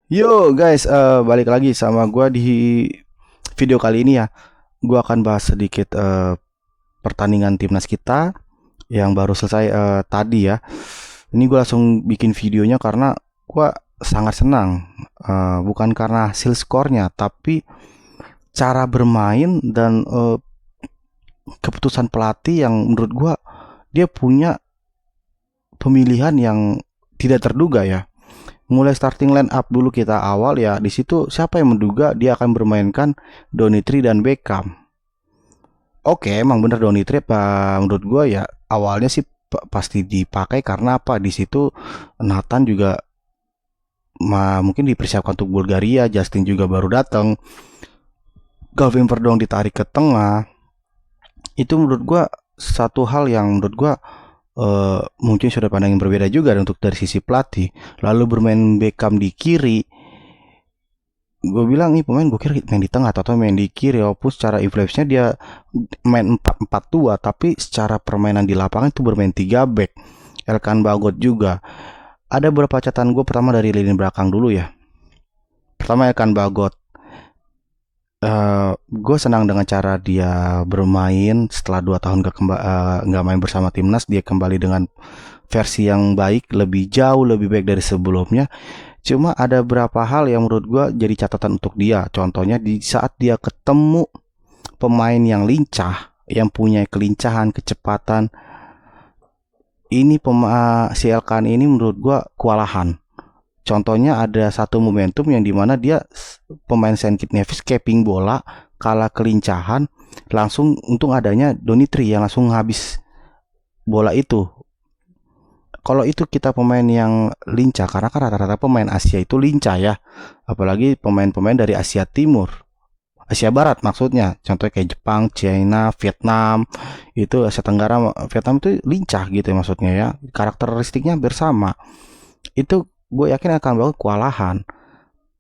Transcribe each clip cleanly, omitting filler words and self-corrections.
Yo guys, balik lagi sama gua di video kali ini ya. Gua akan bahas sedikit pertandingan timnas kita yang baru selesai tadi ya. Ini gua langsung bikin videonya karena gua sangat senang, bukan karena hasil skornya, tapi cara bermain dan keputusan pelatih yang menurut gua dia punya pemilihan yang tidak terduga ya. Mulai starting line up dulu kita awal ya, di situ siapa yang menduga dia akan bermainkan Donitri dan Beckham. Oke, emang bener Donitri menurut gua ya awalnya sih pasti dipakai karena apa? Di situ Nathan juga mungkin dipersiapkan untuk Bulgaria, Justin juga baru datang, Calvin Verdong ditarik ke tengah. Itu menurut gua satu hal yang menurut gua mungkin sudah pandang yang berbeda juga untuk dari sisi pelatih. Lalu bermain Beckham di kiri, gue bilang nih pemain gue kira main di tengah atau main di kiri, walaupun secara influence-nya dia main 4-4-2, tapi secara permainan di lapangan itu bermain 3 back. Elkan Bagot juga ada beberapa catatan gue. Pertama dari lini belakang dulu ya. Pertama Elkan Bagot, gue senang dengan cara dia bermain setelah 2 tahun nggak main bersama timnas. Dia kembali dengan versi yang baik, lebih jauh lebih baik dari sebelumnya. Cuma ada beberapa hal yang menurut gue jadi catatan untuk dia. Contohnya di saat dia ketemu pemain yang lincah, yang punya kelincahan, kecepatan. Ini si Elkan ini menurut gue kewalahan. Contohnya ada satu momentum yang dimana dia pemain Saint Kitts Nevis caping bola, kalah kelincahan, langsung untung adanya Donitri yang langsung habis bola itu. Kalau itu kita pemain yang lincah, karena kan rata-rata pemain Asia itu lincah ya, apalagi pemain-pemain dari Asia Timur, Asia Barat maksudnya, contohnya kayak Jepang, China, Vietnam, itu Asia Tenggara. Vietnam itu lincah gitu ya, maksudnya ya, karakteristiknya bersama. Itu gue yakin akan bawa kewalahan.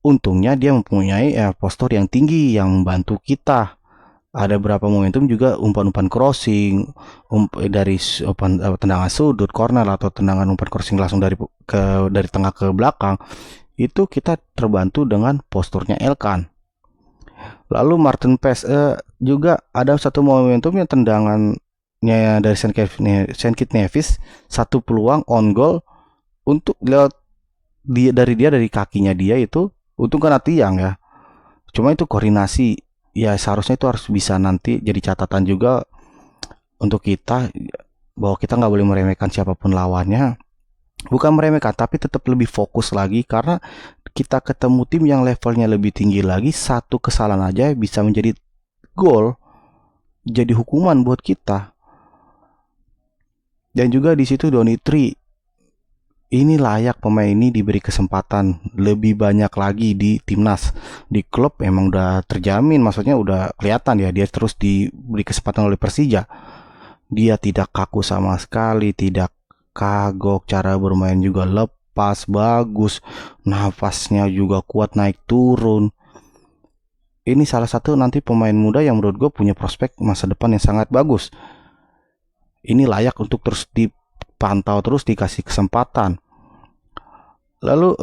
Untungnya dia mempunyai postur yang tinggi yang membantu kita. Ada beberapa momentum juga umpan-umpan crossing, dari tendangan sudut, corner, atau tendangan umpan crossing langsung dari tengah ke belakang. Itu kita terbantu dengan posturnya Elkan. Lalu Martin Paes juga ada satu momentum yang tendangannya dari Saint Kitts Nevis, satu peluang on goal untuk lewat dari kakinya dia itu, untung kena tiang ya. Cuma itu koordinasi ya, seharusnya itu harus bisa nanti jadi catatan juga untuk kita, bahwa kita nggak boleh meremehkan siapapun lawannya. Bukan meremehkan, tapi tetap lebih fokus lagi, karena kita ketemu tim yang levelnya lebih tinggi lagi. Satu kesalahan aja bisa menjadi gol, jadi hukuman buat kita. Dan juga di situ Donitri ini layak pemain ini diberi kesempatan lebih banyak lagi di timnas. Di klub emang udah terjamin, maksudnya udah kelihatan ya, dia terus diberi kesempatan oleh Persija. Dia tidak kaku sama sekali, tidak kagok, cara bermain juga lepas, bagus, nafasnya juga kuat naik turun. Ini salah satu nanti pemain muda yang menurut gue punya prospek masa depan yang sangat bagus. Ini layak untuk terus dipantau, terus dikasih kesempatan. Lalu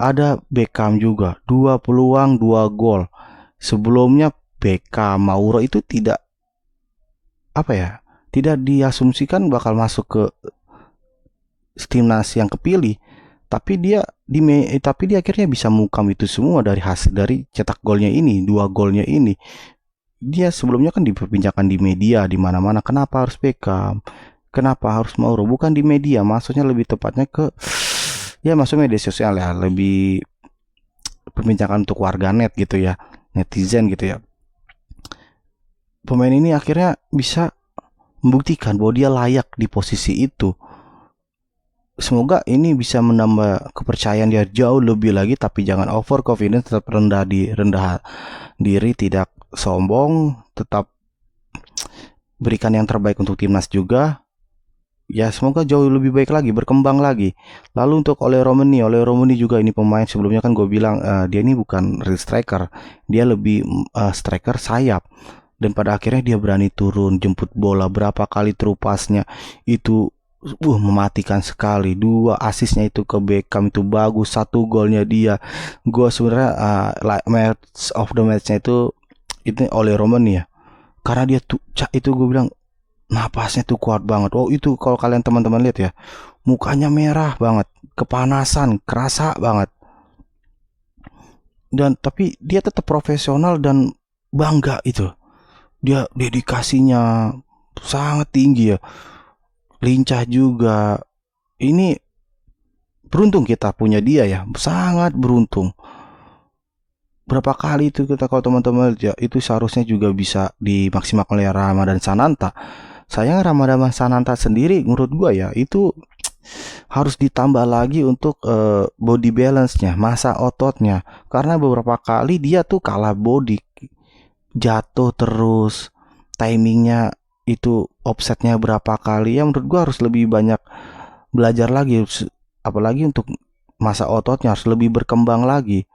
ada Beckham juga, 2 peluang 2 gol. Sebelumnya Beckham, Mauro itu tidak, apa ya, tidak diasumsikan bakal masuk ke timnas yang kepilih, tapi dia akhirnya bisa mengukam itu semua dari hasil dari cetak golnya ini, 2 golnya ini. Dia sebelumnya kan diperbincangkan di media di mana-mana, kenapa harus Beckham, kenapa harus Mauro, bukan di media, maksudnya lebih tepatnya ke, ya masuk media sosial ya, lebih perbincangan untuk warganet gitu ya, netizen gitu ya. Pemain ini akhirnya bisa membuktikan bahwa dia layak di posisi itu. Semoga ini bisa menambah kepercayaan dia jauh lebih lagi, tapi jangan over confidence, tetap rendah diri, tidak sombong, tetap berikan yang terbaik untuk timnas juga. Ya semoga jauh lebih baik lagi, berkembang lagi. Lalu untuk Ole Romani juga, ini pemain sebelumnya kan gue bilang dia ini bukan real striker, dia lebih striker sayap. Dan pada akhirnya dia berani turun, jemput bola, berapa kali terupasnya itu mematikan sekali. Dua asisnya itu ke Beckham itu bagus, satu golnya dia. Gue sebenarnya match of the matchnya itu oleh Roman ya. Karena dia tuh itu gue bilang napasnya tuh kuat banget. Oh itu kalau kalian teman-teman lihat ya, mukanya merah banget, kepanasan, kerasa banget. Dan tapi dia tetap profesional dan bangga itu. Dia dedikasinya sangat tinggi ya. Lincah juga. Ini beruntung kita punya dia ya, sangat beruntung. Berapa kali itu kita kalau teman-teman ya, itu seharusnya juga bisa dimaksimalkan oleh Ramadan Sananta. Sayang Ramadan Sananta sendiri menurut gua ya itu harus ditambah lagi untuk body balance-nya, masa ototnya. Karena beberapa kali dia tuh kalah body, jatuh terus, timingnya itu offsetnya berapa kali. Ya menurut gua harus lebih banyak belajar lagi, apalagi untuk masa ototnya harus lebih berkembang lagi.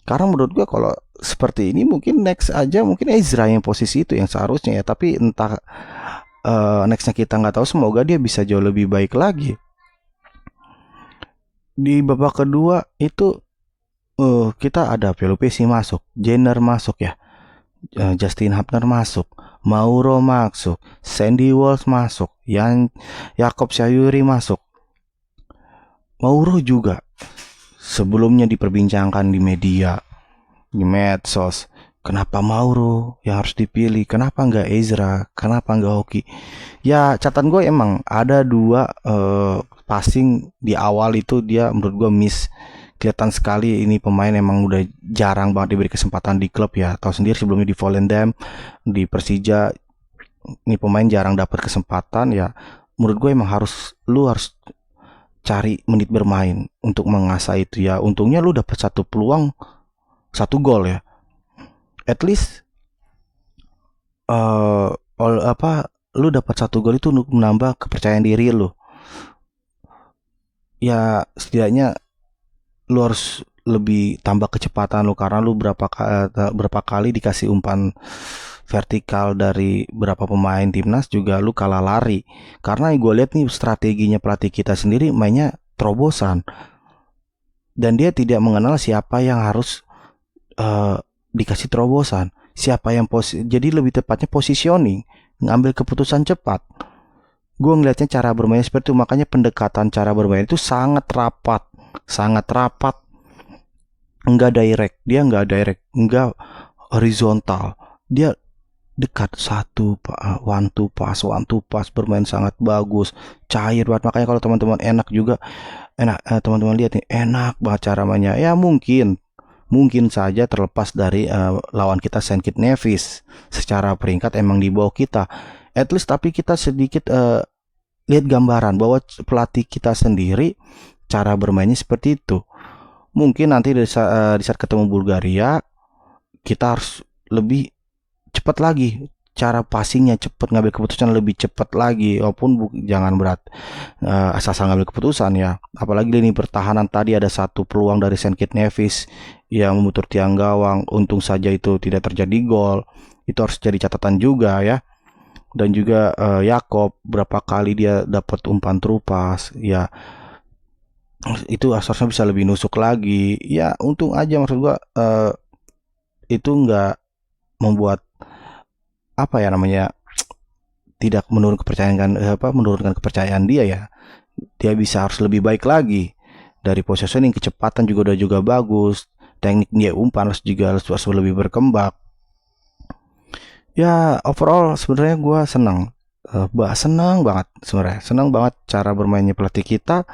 Karena menurut gua kalau seperti ini mungkin next aja mungkin Ezra yang posisi itu yang seharusnya ya, tapi entah nextnya kita nggak tahu. Semoga dia bisa jauh lebih baik lagi. Di babak kedua itu kita ada Pelupesi masuk, Jenner masuk ya, Justin Hubner masuk, Mauro masuk, Sandy Walsh masuk, Jakob Sayuri masuk. Mauro juga sebelumnya diperbincangkan di media, di medsos. Kenapa Mauro yang harus dipilih? Kenapa nggak Ezra? Kenapa nggak Hoki? Ya catatan gue emang ada dua passing di awal itu dia menurut gue miss. Kelihatan sekali ini pemain emang udah jarang banget diberi kesempatan di klub ya. Tahu sendiri sebelumnya di Volendam, di Persija, ini pemain jarang dapat kesempatan ya. Menurut gue emang lu harus cari menit bermain untuk mengasah itu ya. Untungnya lu dapat satu peluang, satu gol ya. At least lu dapat satu gol itu untuk menambah kepercayaan diri lu. Ya setidaknya lu harus lebih tambah kecepatan lu karena lu berapa kali dikasih umpan vertikal dari berapa pemain timnas juga lu kalah lari. Karena gue lihat nih strateginya pelatih kita sendiri mainnya terobosan. Dan dia tidak mengenal siapa yang harus dikasih terobosan, siapa yang jadi lebih tepatnya positioning, ngambil keputusan cepat. Gue ngelihatnya cara bermain seperti itu, makanya pendekatan cara bermain itu sangat rapat, enggak direct, enggak horizontal, dia dekat one two pass bermain sangat bagus, cair banget. Makanya kalau teman-teman teman-teman lihat nih enak banget cara mainnya. Ya mungkin saja terlepas dari lawan kita Saint Kitts Nevis secara peringkat emang di bawah kita. At least tapi kita sedikit lihat gambaran bahwa pelatih kita sendiri cara bermainnya seperti itu. Mungkin nanti di saat ketemu Bulgaria kita harus lebih cepat lagi, cara passingnya cepat, ngambil keputusan lebih cepat lagi. Walaupun jangan berat asal-asal ngambil keputusan ya. Apalagi lini pertahanan tadi ada satu peluang dari Saint Kitts Nevis yang memutar tiang gawang, untung saja itu tidak terjadi gol. Itu harus jadi catatan juga ya. Dan juga Jakob berapa kali dia dapat umpan terupas ya, itu harusnya bisa lebih nusuk lagi ya. Untung aja maksud gua itu nggak membuat apa ya namanya tidak menurunkan kepercayaan dia ya. Dia bisa harus lebih baik lagi dari positioning, kecepatan juga bagus, teknik dia umpan harus lebih berkembang. Ya overall sebenarnya gue senang banget sebenarnya, senang banget cara bermainnya pelatih kita.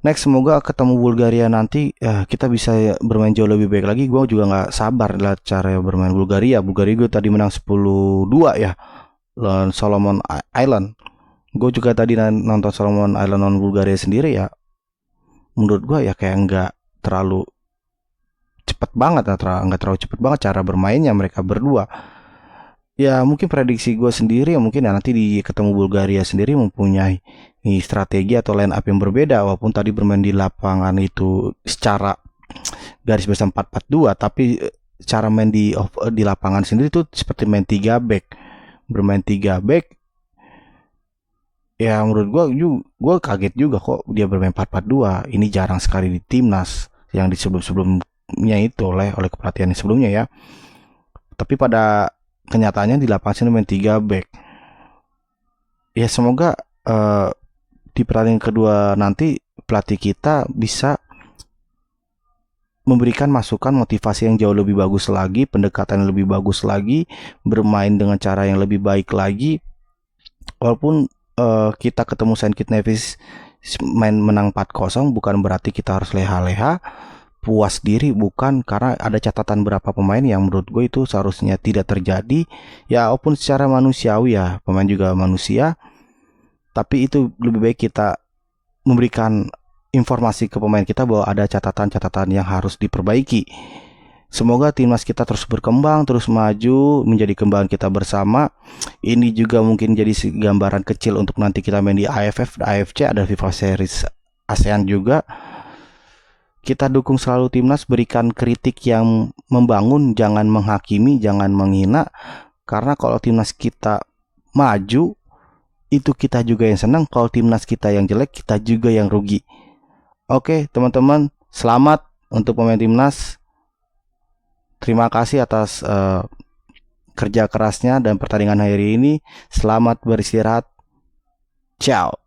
Next semoga ketemu Bulgaria nanti kita bisa bermain jauh lebih baik lagi. Gue juga nggak sabar lihat cara bermain Bulgaria. Gue tadi menang 10-2 ya lawan Solomon Island. Gue juga tadi nonton Solomon Island lawan Bulgaria sendiri ya. Menurut gue ya kayak nggak terlalu cepet banget, nggak terlalu cepet banget cara bermainnya mereka berdua. Ya mungkin prediksi gue sendiri ya mungkin ya nanti di ketemu Bulgaria sendiri mempunyai strategi atau line up yang berbeda. Walaupun tadi bermain di lapangan itu secara garis besar 4-4-2, tapi cara main di lapangan sendiri itu seperti main 3 back, bermain 3 back Ya menurut gua kaget juga kok dia bermain 4-4-2. Ini jarang sekali di timnas yang di sebelum-sebelumnya itu oleh kepelatihan yang sebelumnya ya. Tapi pada kenyataannya di lapangan sini main 3 back. Ya semoga eh, di pertandingan kedua nanti pelatih kita bisa memberikan masukan motivasi yang jauh lebih bagus lagi, pendekatan yang lebih bagus lagi, bermain dengan cara yang lebih baik lagi. Walaupun kita ketemu Saint Kitts Nevis main menang 4-0, bukan berarti kita harus leha-leha, puas diri, bukan, karena ada catatan berapa pemain yang menurut gue itu seharusnya tidak terjadi. Ya walaupun secara manusiawi ya, pemain juga manusia, tapi itu lebih baik kita memberikan informasi ke pemain kita bahwa ada catatan-catatan yang harus diperbaiki. Semoga timnas kita terus berkembang, terus maju, menjadi kembang kita bersama. Ini juga mungkin jadi gambaran kecil untuk nanti kita main di AFF, AFC, ada FIFA Series ASEAN juga. Kita dukung selalu timnas, berikan kritik yang membangun, jangan menghakimi, jangan menghina. Karena kalau timnas kita maju, itu kita juga yang senang. Kalau timnas kita yang jelek, kita juga yang rugi. Oke, teman-teman, selamat untuk pemain timnas. Terima kasih atas kerja kerasnya dan pertandingan hari ini. Selamat beristirahat. Ciao.